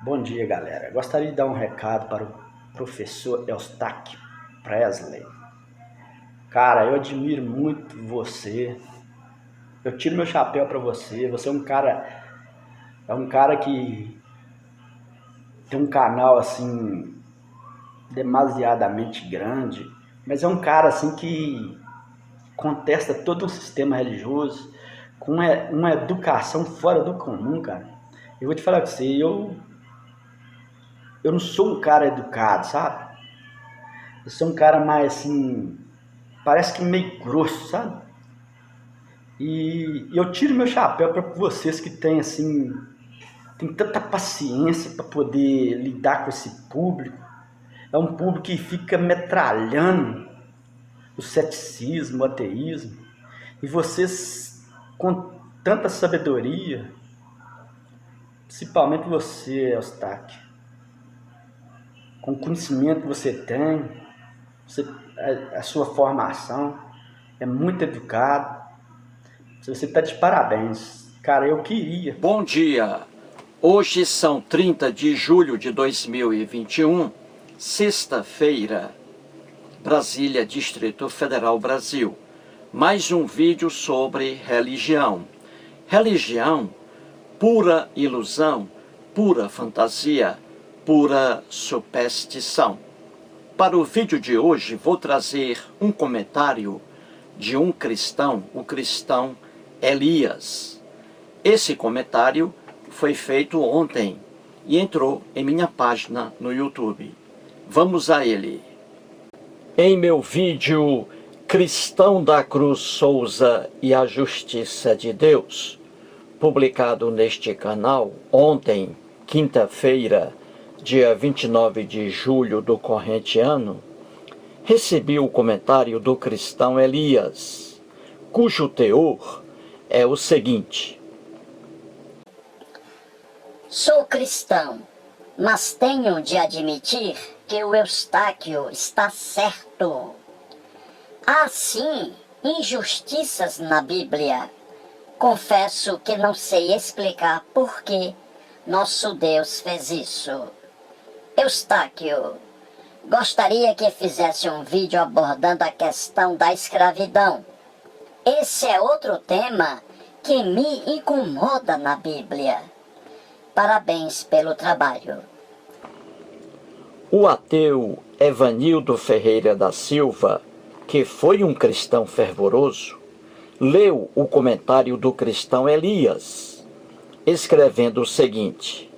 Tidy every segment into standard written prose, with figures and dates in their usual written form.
Bom dia, galera. Gostaria de dar um recado para o professor Eustáquio Presley. Cara, eu admiro muito você. Eu tiro meu chapéu para você. Você é um cara que tem um canal assim demasiadamente grande, mas é um cara assim que contesta todo um sistema religioso com uma educação fora do comum, cara. Eu vou te falar com você, eu não sou um cara educado, sabe? Eu sou um cara mais assim, parece que meio grosso, sabe? E eu tiro meu chapéu para vocês que têm assim, tem tanta paciência para poder lidar com esse público. É um público que fica metralhando o ceticismo, o ateísmo. E vocês, com tanta sabedoria, principalmente você, Eustáquio, com o conhecimento que você tem, você, a sua formação, é muito educado. Você está de parabéns. Cara, eu queria. Bom dia! Hoje são 30 de julho de 2021, sexta-feira, Brasília, Distrito Federal, Brasil. Mais um vídeo sobre religião. Religião, pura ilusão, pura fantasia, pura superstição. Para o vídeo de hoje, vou trazer um comentário de um cristão, o cristão Elias. Esse comentário foi feito ontem e entrou em minha página no YouTube. Vamos a ele. Em meu vídeo Cristão da Cruz Souza e a Justiça de Deus, publicado neste canal ontem, quinta-feira, dia 29 de julho do corrente ano, recebi o comentário do cristão Elias, cujo teor é o seguinte: Sou cristão, mas tenho de admitir que o Eustáquio está certo. Há sim injustiças na Bíblia. Confesso que não sei explicar por que nosso Deus fez isso. Eustáquio, gostaria que fizesse um vídeo abordando a questão da escravidão. Esse é outro tema que me incomoda na Bíblia. Parabéns pelo trabalho. O ateu Evanildo Ferreira da Silva, que foi um cristão fervoroso, leu o comentário do cristão Elias, escrevendo o seguinte: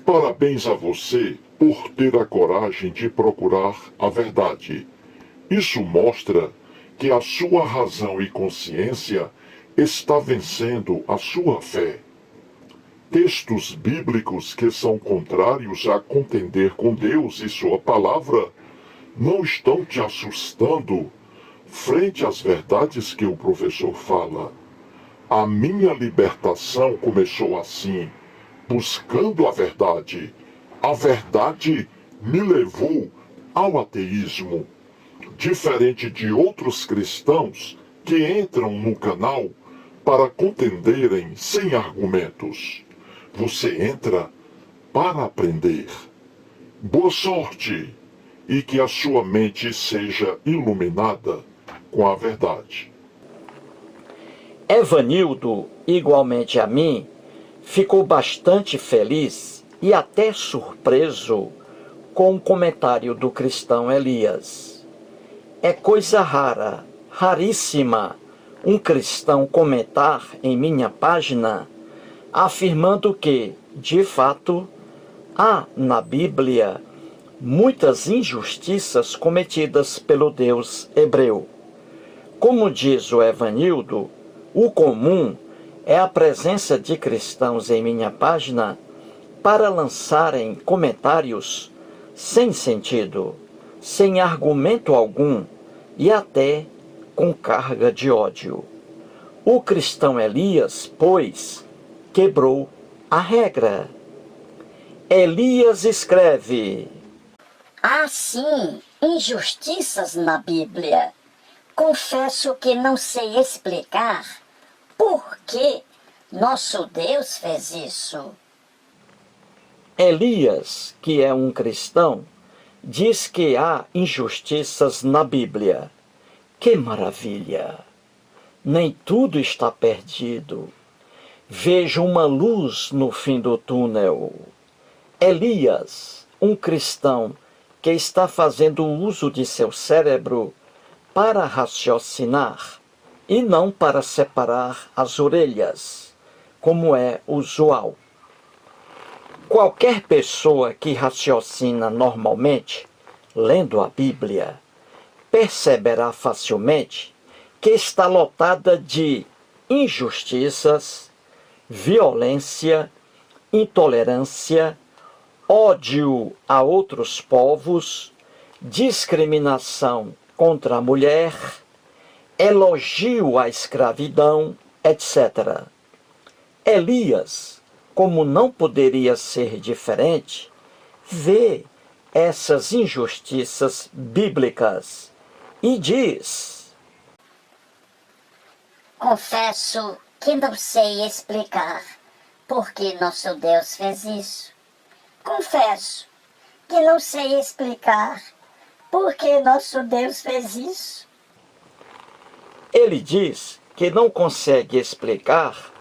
Parabéns a você por ter a coragem de procurar a verdade. Isso mostra que a sua razão e consciência está vencendo a sua fé. Textos bíblicos que são contrários a contender com Deus e sua palavra não estão te assustando frente às verdades que o professor fala. A minha libertação começou assim, buscando a verdade. A verdade me levou ao ateísmo. Diferente de outros cristãos que entram no canal para contenderem sem argumentos. Você entra para aprender. Boa sorte e que a sua mente seja iluminada com a verdade. Evanildo, igualmente a mim, ficou bastante feliz e até surpreso com o comentário do cristão Elias. É coisa rara, raríssima, um cristão comentar em minha página afirmando que, de fato, há na Bíblia muitas injustiças cometidas pelo Deus hebreu. Como diz o Evanildo, o comum é a presença de cristãos em minha página para lançarem comentários sem sentido, sem argumento algum e até com carga de ódio. O cristão Elias, pois, quebrou a regra. Elias escreve: Há sim injustiças na Bíblia. Confesso que não sei explicar por que nosso Deus fez isso. Elias, que é um cristão, diz que há injustiças na Bíblia. Que maravilha! Nem tudo está perdido. Vejo uma luz no fim do túnel. Elias, um cristão que está fazendo uso de seu cérebro para raciocinar e não para separar as orelhas, como é usual. Qualquer pessoa que raciocina normalmente, lendo a Bíblia, perceberá facilmente que está lotada de injustiças, violência, intolerância, ódio a outros povos, discriminação contra a mulher, elogio à escravidão, etc. Elias, como não poderia ser diferente, vê essas injustiças bíblicas e diz: confesso que não sei explicar por que nosso Deus fez isso. Confesso que não sei explicar por que nosso Deus fez isso. Ele diz que não consegue explicar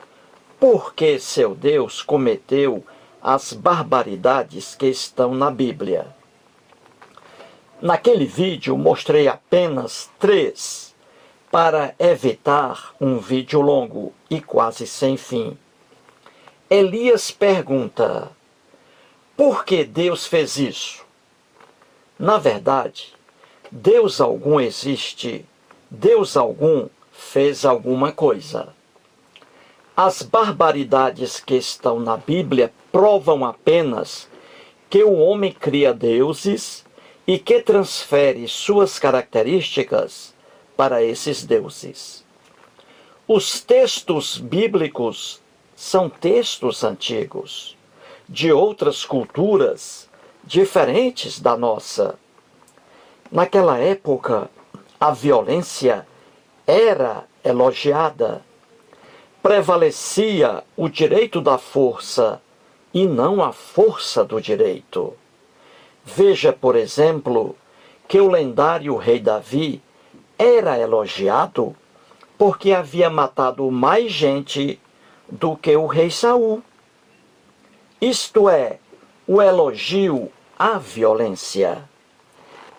por que seu Deus cometeu as barbaridades que estão na Bíblia. Naquele vídeo mostrei apenas 3, para evitar um vídeo longo e quase sem fim. Elias pergunta: por que Deus fez isso? Na verdade, Deus algum existe, Deus algum fez alguma coisa. As barbaridades que estão na Bíblia provam apenas que o homem cria deuses e que transfere suas características para esses deuses. Os textos bíblicos são textos antigos, de outras culturas diferentes da nossa. Naquela época, a violência era elogiada. Prevalecia o direito da força e não a força do direito. Veja, por exemplo, que o lendário rei Davi era elogiado porque havia matado mais gente do que o rei Saul. Isto é, o elogio à violência.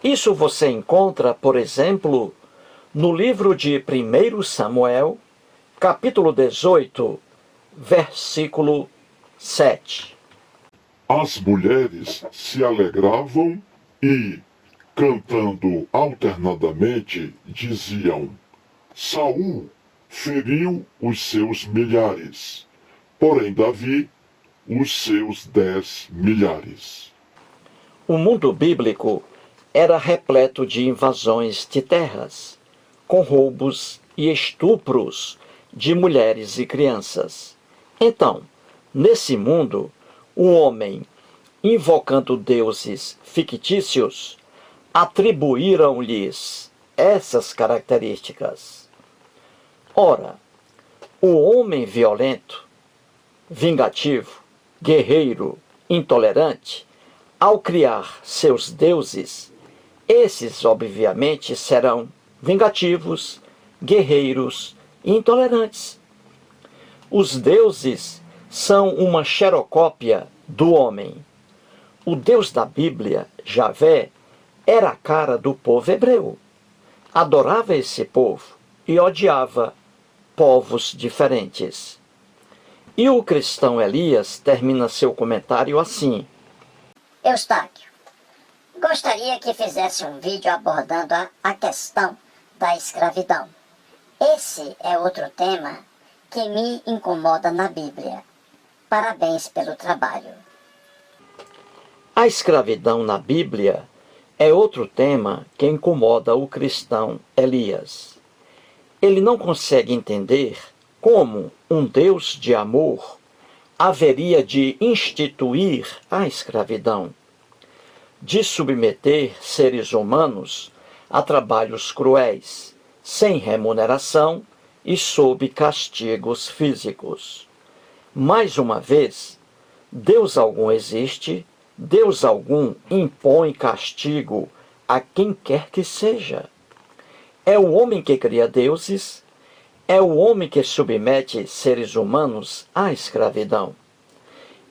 Isso você encontra, por exemplo, no livro de 1 Samuel, capítulo 18, versículo 7. As mulheres se alegravam e, cantando alternadamente, diziam: Saul feriu os seus milhares, porém Davi os seus 10 milhares. O mundo bíblico era repleto de invasões de terras, com roubos e estupros de mulheres e crianças. Então, nesse mundo, o homem, invocando deuses fictícios, atribuíram-lhes essas características. Ora, o homem violento, vingativo, guerreiro, intolerante, ao criar seus deuses, esses obviamente serão vingativos, guerreiros e intolerantes. Os deuses são uma xerocópia do homem. O Deus da Bíblia, Javé, era a cara do povo hebreu. Adorava esse povo e odiava povos diferentes. E o cristão Elias termina seu comentário assim: Eustáquio, gostaria que fizesse um vídeo abordando a questão da escravidão. Esse é outro tema que me incomoda na Bíblia. Parabéns pelo trabalho. A escravidão na Bíblia é outro tema que incomoda o cristão Elias. Ele não consegue entender como um Deus de amor haveria de instituir a escravidão, de submeter seres humanos a trabalhos cruéis, sem remuneração e sob castigos físicos. Mais uma vez, Deus algum existe, Deus algum impõe castigo a quem quer que seja. É o homem que cria deuses, é o homem que submete seres humanos à escravidão.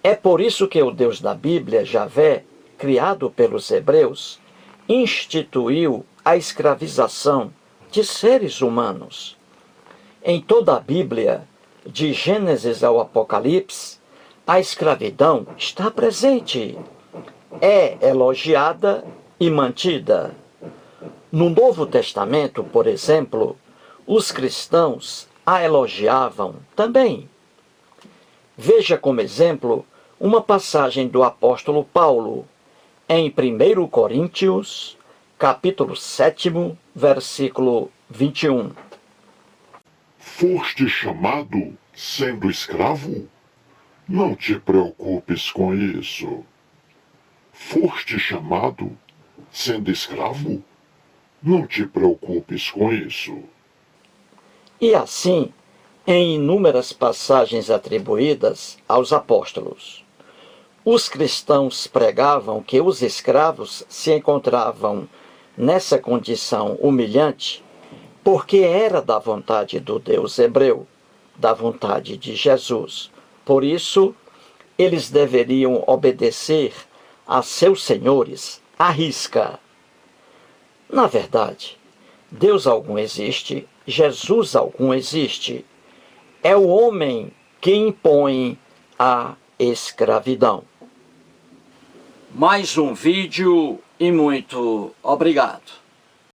É por isso que o Deus da Bíblia, Javé, criado pelos hebreus, instituiu a escravização de seres humanos. Em toda a Bíblia, de Gênesis ao Apocalipse, a escravidão está presente, é elogiada e mantida. No Novo Testamento, por exemplo, os cristãos a elogiavam também. Veja como exemplo uma passagem do apóstolo Paulo, em 1 Coríntios, capítulo 7, versículo 21. Foste chamado sendo escravo? Não te preocupes com isso. Foste chamado sendo escravo? Não te preocupes com isso. E assim, em inúmeras passagens atribuídas aos apóstolos, os cristãos pregavam que os escravos se encontravam nessa condição humilhante porque era da vontade do Deus hebreu, da vontade de Jesus. Por isso, eles deveriam obedecer a seus senhores à risca. Na verdade, Deus algum existe, Jesus algum existe. É o homem que impõe a escravidão. Mais um vídeo e muito obrigado.